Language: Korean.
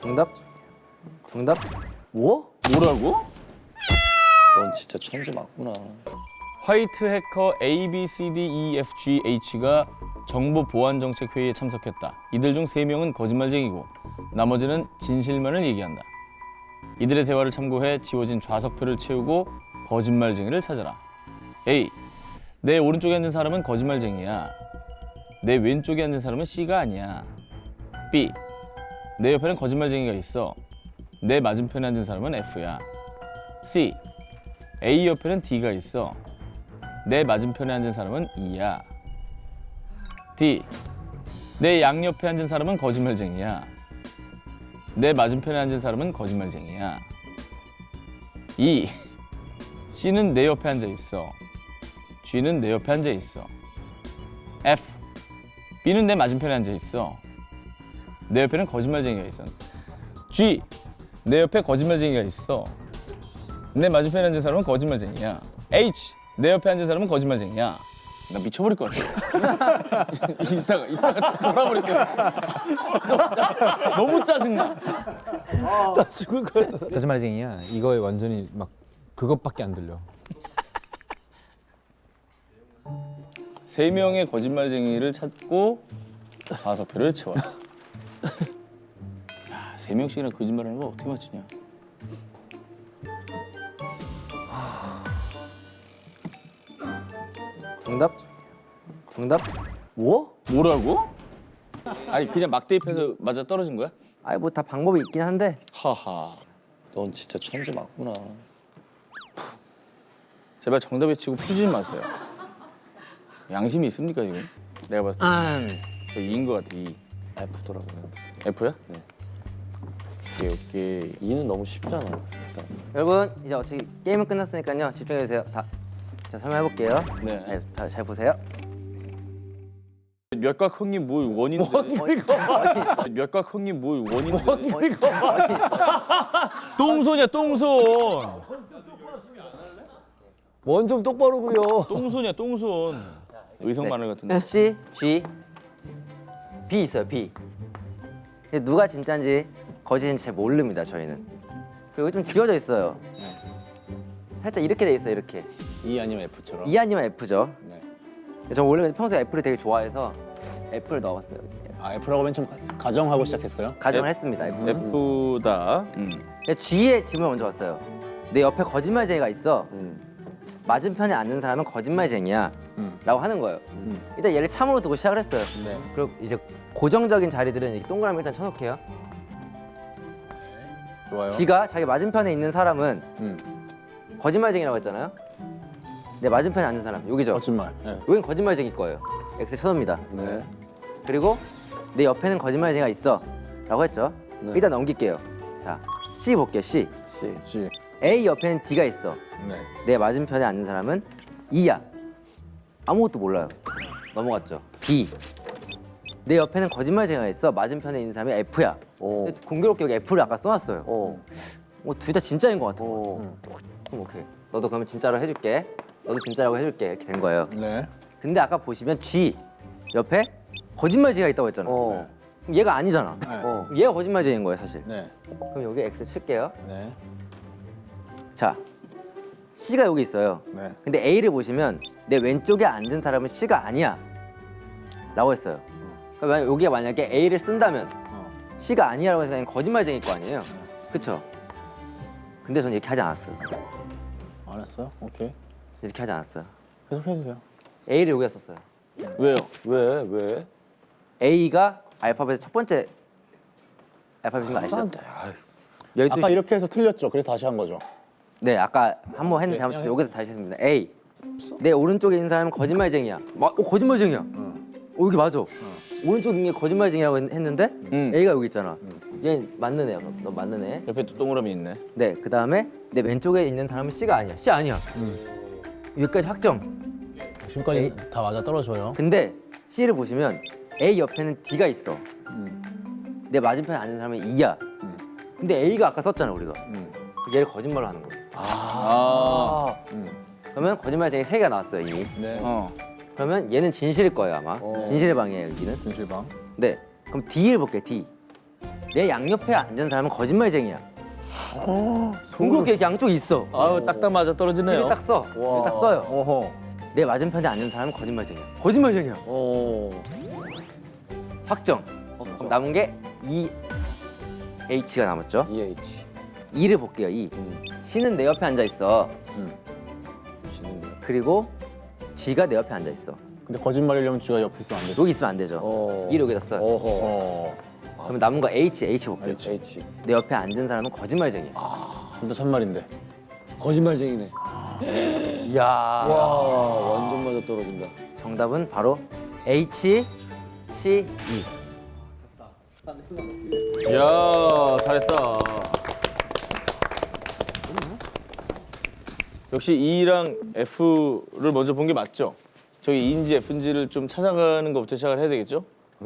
정답? 정답? 뭐? 뭐라고? 넌 진짜 천재 맞구나. 화이트 해커 ABCDEFGH가 정보 보안 정책 회의에 참석했다. 이들 중 3명은 거짓말쟁이고 나머지는 진실만을 얘기한다. 이들의 대화를 참고해 지워진 좌석표를 채우고 거짓말쟁이를 찾아라. A. 내 오른쪽에 앉은 사람은 거짓말쟁이야. 내 왼쪽에 앉은 사람은 C가 아니야. B. 내 옆에는 거짓말쟁이가 있어. 내 맞은편에 앉은 사람은 F야. C. A 옆에는 D가 있어. 내 맞은편에 앉은 사람은 E야. D. 내 양옆에 앉은 사람은 거짓말쟁이야. 내 맞은편에 앉은 사람은 거짓말쟁이야. E. C는 내 옆에 앉아 있어. G는 내 옆에 앉아 있어. F. B는 내 맞은편에 앉아 있어. 내 옆에는 거짓말쟁이가 있어. G. 내 옆에 거짓말쟁이가 있어. 내 맞은편에 앉은 사람은 거짓말쟁이야. H. 내 옆에 앉은 사람은 거짓말쟁이야. 나 미쳐버릴 것 같아. 이따가 돌아버릴 거야. 너무 짜증나. 나 죽을 것 같아. 거짓말쟁이야. 이거에 완전히 막 그것밖에 안 들려. 3명의 거짓말쟁이를 찾고 좌석표를 채워라. 야, 3명씩이나 거짓말하는 거 어떻게 맞추냐? 정답? 정답? 뭐? 뭐라고? 아니 그냥 막 대입해서 맞아 떨어진 거야? 아니 뭐 다 방법이 있긴 한데. 하하. 넌 진짜 천재 맞구나. 제발 정답 외치고 풀지 마세요. 양심이 있습니까 지금? 내가 봤을 때 저 2인 것 같아. 2. F더라고요. F야? 네. 오케이. 2는 너무 쉽잖아. 일단. 여러분 이제 어차피 게임은 끝났으니까요. 집중해 주세요. 자 설명해 볼게요. 네. 잘 보세요. 몇각 형님 뭘 원인데? 몇각 형님 뭘 원인데? 똥손이야 똥손. 원 좀 똑바로 그려. 똥손이야 똥손. 의성 마늘 같은데. C, G, B 있어요. B. 근데 누가 진짜인지 거짓인지 잘 모릅니다. 저희는. 그리고 좀 지워져 있어요. 살짝 이렇게 돼 있어요. 이렇게. E 아니면 F처럼. E 아니면 F죠. 네. 저 원래 평소에 F를 되게 좋아해서 F를 넣었어요. 아 F라고 맨 처음 가정하고 시작했어요? 가정을 했습니다. F. F다. 근데 G의 질문 먼저 왔어요. 내 옆에 거짓말쟁이가 있어. 맞은편에 앉는 사람은 거짓말쟁이야. 라고 하는 거예요. 일단 얘를 참으로 두고 시작을 했어요. 네. 그리고 이제 고정적인 자리들은 이렇게 동그라미 일단 쳐놓게요. 좋아요. G가 자기 맞은편에 있는 사람은 거짓말쟁이라고 했잖아요. 내 맞은편에 앉는 사람 여기죠. 거짓말. 네. 여긴 거짓말쟁이 거예요. X에 쳐놓습니다. 네. 그리고 내 옆에는 거짓말쟁이가 있어 라고 했죠. 일단 넘길게요. 자, C 볼게요. C. G. A 옆에는 D가 있어. 네. 내 맞은편에 앉는 사람은 E야. 아무것도 몰라요. 넘어갔죠. B. 내 옆에는 거짓말쟁이가 있어. 맞은편에 있는 사람이 F야. 근데 공교롭게 여기 F를 아까 써놨어요. 둘 다 진짜인 것 같은 거예요. 그럼 오케이. 너도 그러면 진짜로 해줄게. 너도 진짜라고 해줄게. 이렇게 된 거예요. 네. 근데 아까 보시면 G 옆에 거짓말쟁이가 있다고 했잖아. 그럼 얘가 아니잖아. 그럼 얘가 거짓말쟁이인 거예요, 사실. 네. 그럼 여기 X 칠게요. 네. 자, C가 여기 있어요. 네. 근데 A를 보시면 내 왼쪽에 앉은 사람은 C가 아니야 라고 했어요. 그러면 여기가 만약에 A를 쓴다면 C가 아니야라고 해서 그냥 거짓말쟁이일 거 아니에요. 그쵸? 근데 저는 이렇게 하지 않았어요. 알았어요. 오케이. 이렇게 하지 않았어요. 계속 해주세요. A를 여기다 썼어요. 왜요? 왜? A가 알파벳의 첫 번째 알파벳인 거 아시죠? 12시. 아까 이렇게 해서 틀렸죠. 그래서 다시 한 거죠. 네, 아까 한 번 했는데 잘못해서 여기서 다시 했습니다. A. 내 오른쪽에 있는 사람은 거짓말쟁이야. 거짓말쟁이야. 여기 맞아. 오른쪽에 있는 게 거짓말쟁이라고 했는데 A가 여기 있잖아. 얘 맞는 애야. 너 맞는 애. 옆에 또 동그라미 있네. 네, 그 다음에 내 왼쪽에 있는 사람은 C가 아니야. C 아니야. 여기까지 확정. 지금까지 다 맞아 떨어져요. 근데 C를 보시면 A 옆에는 D가 있어. 내 맞은편에 앉은 사람은 E야. 근데 A가 아까 썼잖아 우리가. 얘를 거짓말로 하는 거야. 그러면 거짓말쟁이 3개가 나왔어요 이미. 네. 그러면 얘는 진실일 거예요 아마. 진실의 방이에요 여기는. 진실방. 네. 그럼 D를 볼게요. D. 내 양옆에 앉은 사람은 거짓말쟁이야. 공교롭게 이렇게 양쪽 있어. 아유 딱딱 맞아 떨어지네요. 이를 딱 써. 이를 딱 써요. 어허. 내 맞은편에 앉은 사람은 거짓말쟁이야. 거짓말쟁이야. 확정. 그럼 남은 게 EH가 남았죠. EH. E를 볼게요. E. C는 내 옆에 앉아 있어. 지는 거야. 그리고 G가 내 옆에 앉아 있어. 근데 거짓말이려면 쥐가 옆에 있으면 안 되죠. 여기 있으면 안 되죠. E를 여기다 써요. 어허. 그럼 남은 거 H 볼게요. H. 내 옆에 앉은 사람은 거짓말쟁이야. 둘 다 참말인데. 거짓말쟁이네. 이야. 와 완전 맞아 떨어진다. 정답은 바로 H, C, E. 이야 잘했다. 역시 E랑 F를 먼저 본 게 맞죠? 저기 E인지 F인지를 좀 찾아가는 것부터 시작을 해야 되겠죠?